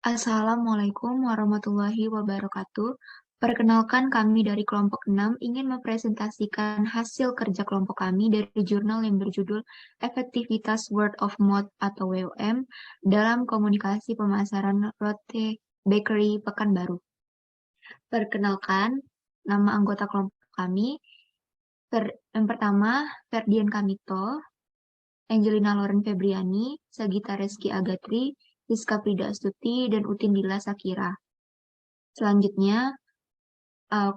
Assalamualaikum warahmatullahi wabarakatuh. Perkenalkan kami dari kelompok 6 ingin mempresentasikan hasil kerja kelompok kami dari jurnal yang berjudul Efektivitas Word of Mouth atau WOM dalam Komunikasi Pemasaran Lotte Bakery Pekanbaru. Perkenalkan, nama anggota kelompok kami, yang pertama Ferdian Kamito, Angelina Loren Febriani, Sagita Reski Agatri, Rizka Prida Astuti, dan Utin Dila Sakira. Selanjutnya, uh,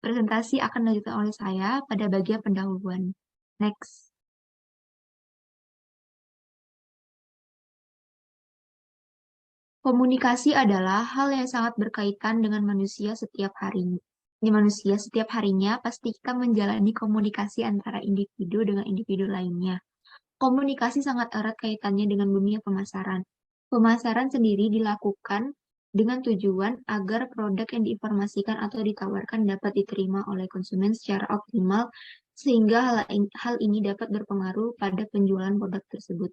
presentasi akan dilanjutkan oleh saya pada bagian pendahuluan. Next. Komunikasi adalah hal yang sangat berkaitan dengan manusia setiap harinya. Di manusia setiap harinya pasti kita menjalani komunikasi antara individu dengan individu lainnya. Komunikasi sangat erat kaitannya dengan dunia pemasaran. Pemasaran sendiri dilakukan dengan tujuan agar produk yang diinformasikan atau ditawarkan dapat diterima oleh konsumen secara optimal, sehingga hal ini dapat berpengaruh pada penjualan produk tersebut.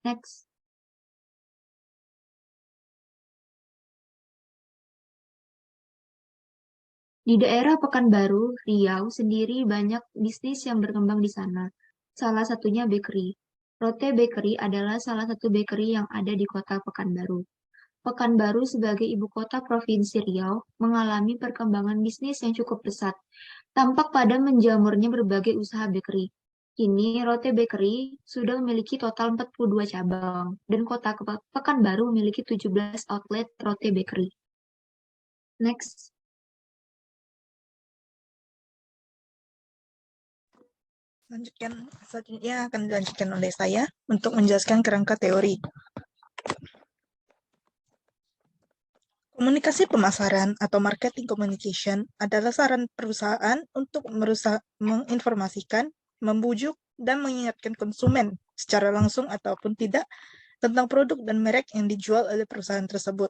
Next. Di daerah Pekanbaru, Riau sendiri banyak bisnis yang berkembang di sana. Salah satunya bakery. Lotte Bakery adalah salah satu bakery yang ada di kota Pekanbaru. Pekanbaru sebagai ibu kota Provinsi Riau mengalami perkembangan bisnis yang cukup pesat, tampak pada menjamurnya berbagai usaha bakery. Kini Lotte Bakery sudah memiliki total 42 cabang, dan kota Pekanbaru memiliki 17 outlet Lotte Bakery. Next. Selanjutnya akan dilanjutkan oleh saya untuk menjelaskan kerangka teori. Komunikasi pemasaran atau marketing communication adalah saran perusahaan untuk menginformasikan, membujuk, dan mengingatkan konsumen secara langsung ataupun tidak tentang produk dan merek yang dijual oleh perusahaan tersebut.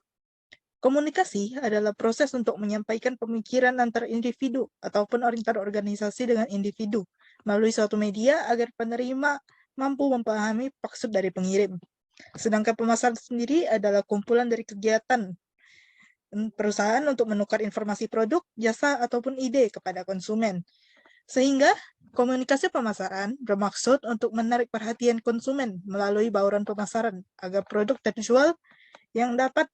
Komunikasi adalah proses untuk menyampaikan pemikiran antar individu ataupun antar organisasi dengan individu melalui suatu media agar penerima mampu memahami maksud dari pengirim. Sedangkan pemasaran sendiri adalah kumpulan dari kegiatan perusahaan untuk menukar informasi produk, jasa, ataupun ide kepada konsumen. Sehingga komunikasi pemasaran bermaksud untuk menarik perhatian konsumen melalui bauran pemasaran agar produk terjual yang dapat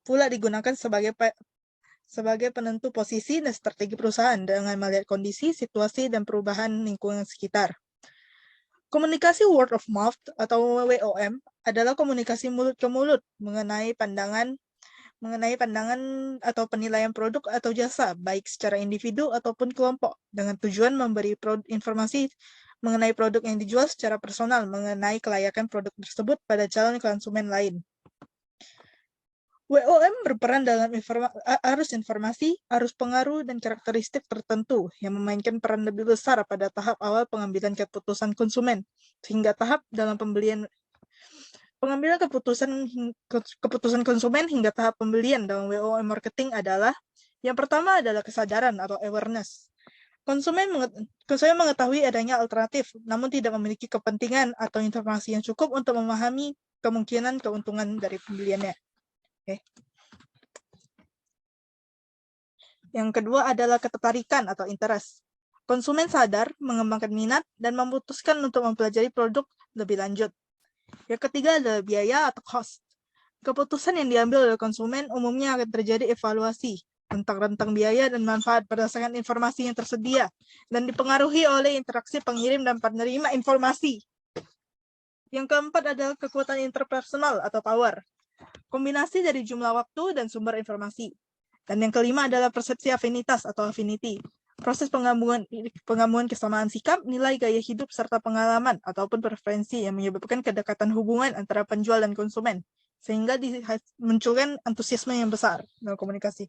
pula digunakan sebagai penentu posisi dan strategi perusahaan dengan melihat kondisi, situasi, dan perubahan lingkungan sekitar. Komunikasi word of mouth atau WOM adalah komunikasi mulut ke mulut mengenai pandangan atau penilaian produk atau jasa, baik secara individu ataupun kelompok, dengan tujuan memberi informasi mengenai produk yang dijual secara personal, mengenai kelayakan produk tersebut pada calon konsumen lain. WOM berperan dalam arus informasi, arus pengaruh, dan karakteristik tertentu yang memainkan peran lebih besar pada tahap awal pengambilan keputusan konsumen, sehingga tahap dalam pengambilan keputusan konsumen hingga tahap pembelian dalam WOM marketing adalah yang pertama adalah kesadaran atau awareness. Konsumen mengetahui adanya alternatif, namun tidak memiliki kepentingan atau informasi yang cukup untuk memahami kemungkinan keuntungan dari pembeliannya. Okay. Yang kedua adalah ketertarikan atau interest. Konsumen sadar, mengembangkan minat, dan memutuskan untuk mempelajari produk lebih lanjut. Yang ketiga adalah biaya atau cost. Keputusan yang diambil oleh konsumen umumnya akan terjadi evaluasi tentang rentang biaya dan manfaat berdasarkan informasi yang tersedia dan dipengaruhi oleh interaksi pengirim dan penerima informasi. Yang keempat adalah kekuatan interpersonal atau power. Kombinasi dari jumlah waktu dan sumber informasi. Dan yang kelima adalah persepsi afinitas atau affinity. Proses penggabungan kesamaan sikap, nilai gaya hidup, serta pengalaman ataupun preferensi yang menyebabkan kedekatan hubungan antara penjual dan konsumen, sehingga dimunculkan antusiasme yang besar dalam komunikasi.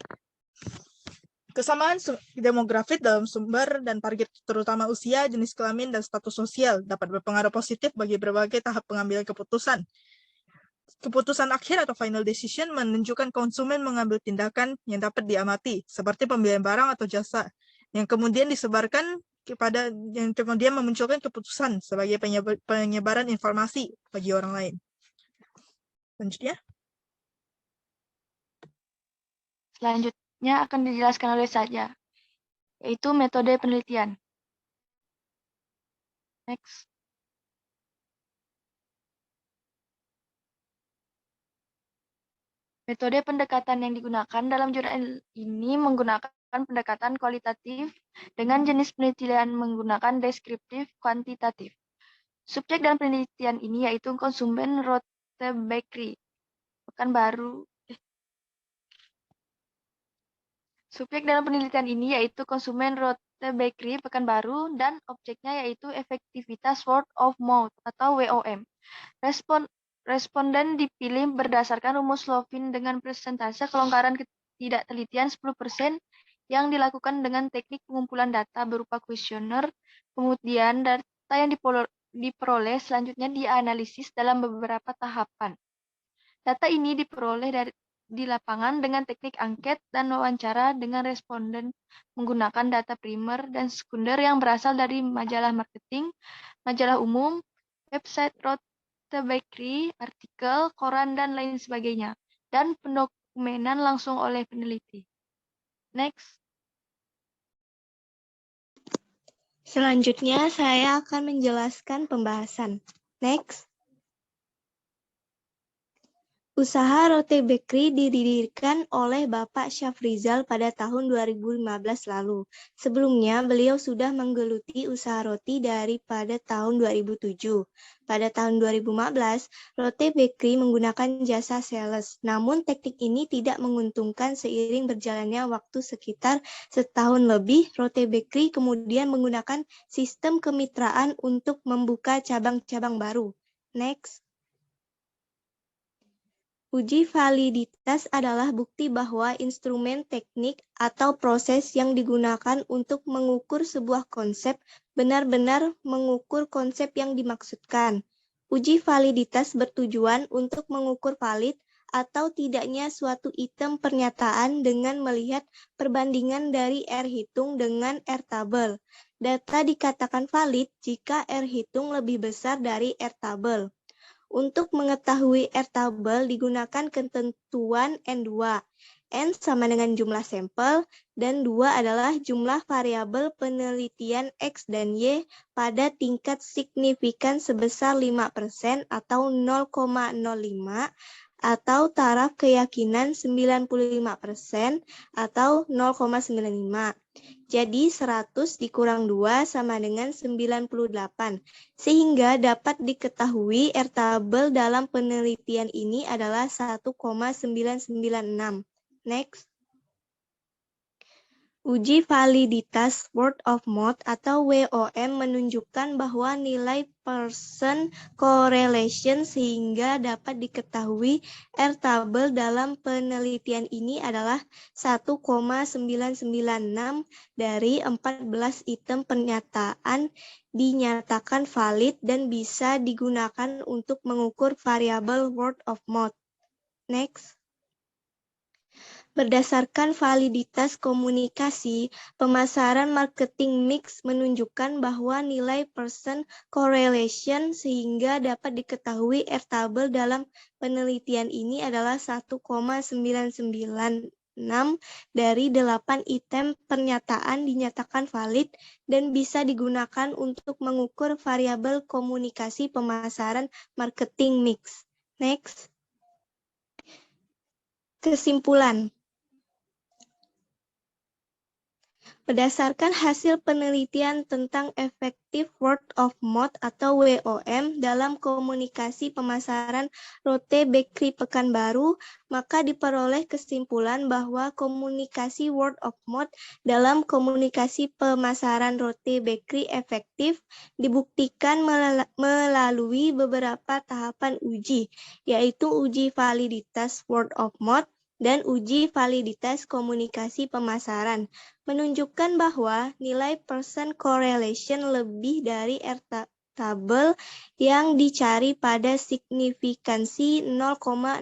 Kesamaan demografik dalam sumber dan target, terutama usia, jenis kelamin, dan status sosial, dapat berpengaruh positif bagi berbagai tahap pengambilan keputusan. Keputusan akhir atau final decision menunjukkan konsumen mengambil tindakan yang dapat diamati, seperti pembelian barang atau jasa, yang kemudian disebarkan yang kemudian memunculkan keputusan sebagai penyebaran informasi bagi orang lain. Selanjutnya akan dijelaskan oleh saya, yaitu metode penelitian. Next. Metode pendekatan yang digunakan dalam jurnal ini menggunakan pendekatan kualitatif dengan jenis penelitian menggunakan deskriptif kuantitatif. Subjek dalam penelitian ini yaitu konsumen Rote Bakery, Pekanbaru. Subjek dalam penelitian ini yaitu konsumen Rote Bakery, Pekanbaru, dan objeknya yaitu efektivitas word of mouth atau WOM. Responden dipilih berdasarkan rumus Lovin dengan persentase kelonggaran ketidaktelitian 10% yang dilakukan dengan teknik pengumpulan data berupa kuesioner. Kemudian data yang diperoleh selanjutnya dianalisis dalam beberapa tahapan. Data ini diperoleh di lapangan dengan teknik angket dan wawancara dengan responden menggunakan data primer dan sekunder yang berasal dari majalah marketing, majalah umum, website Rote Bakery, artikel, koran, dan lain sebagainya, dan pendokumenan langsung oleh peneliti. Next. Selanjutnya, saya akan menjelaskan pembahasan. Next. Usaha Rote Bakery didirikan oleh Bapak Syafrizal pada tahun 2015 lalu. Sebelumnya, beliau sudah menggeluti usaha roti daripada tahun 2007. Pada tahun 2015, Rote Bakery menggunakan jasa sales. Namun, teknik ini tidak menguntungkan seiring berjalannya waktu sekitar setahun lebih. Rote Bakery kemudian menggunakan sistem kemitraan untuk membuka cabang-cabang baru. Next. Uji validitas adalah bukti bahwa instrumen teknik atau proses yang digunakan untuk mengukur sebuah konsep benar-benar mengukur konsep yang dimaksudkan. Uji validitas bertujuan untuk mengukur valid atau tidaknya suatu item pernyataan dengan melihat perbandingan dari R hitung dengan R tabel. Data dikatakan valid jika R hitung lebih besar dari R tabel. Untuk mengetahui R tabel digunakan ketentuan N2. N sama dengan jumlah sampel, dan 2 adalah jumlah variabel penelitian X dan Y pada tingkat signifikan sebesar 5% atau 0,05 atau taraf keyakinan 95% atau 0,95. Jadi 100 dikurang 2 sama dengan 98. Sehingga dapat diketahui R tabel dalam penelitian ini adalah 1,996. Next. Uji validitas word of mouth atau WOM menunjukkan bahwa nilai person correlation sehingga dapat diketahui R tabel dalam penelitian ini adalah 1,996 dari 14 item pernyataan dinyatakan valid dan bisa digunakan untuk mengukur variabel word of mouth. Next. Berdasarkan validitas komunikasi, pemasaran marketing mix menunjukkan bahwa nilai person correlation sehingga dapat diketahui R tabel dalam penelitian ini adalah 1,996 dari 8 item pernyataan dinyatakan valid dan bisa digunakan untuk mengukur variabel komunikasi pemasaran marketing mix. Next. Kesimpulan. Berdasarkan hasil penelitian tentang efektif word of mouth atau WOM dalam komunikasi pemasaran Rote Bakery Pekanbaru, maka diperoleh kesimpulan bahwa komunikasi word of mouth dalam komunikasi pemasaran Rote Bakery efektif dibuktikan melalui beberapa tahapan uji, yaitu uji validitas word of mouth dan uji validitas komunikasi pemasaran, menunjukkan bahwa nilai person correlation lebih dari R tabel yang dicari pada signifikansi 0,05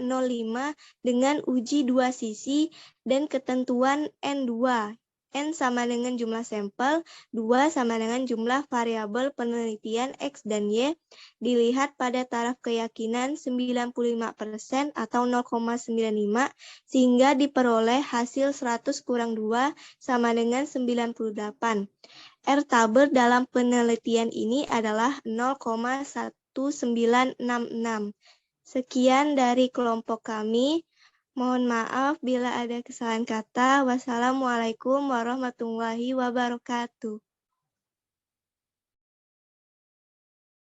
dengan uji dua sisi dan ketentuan N2. N sama dengan jumlah sampel, 2 sama dengan jumlah variabel penelitian X dan Y, dilihat pada taraf keyakinan 95% atau 0,95, sehingga diperoleh hasil 100 kurang 2 sama dengan 98. R tabel dalam penelitian ini adalah 0,1966. Sekian dari kelompok kami. Mohon maaf bila ada kesalahan kata. Wassalamualaikum warahmatullahi wabarakatuh.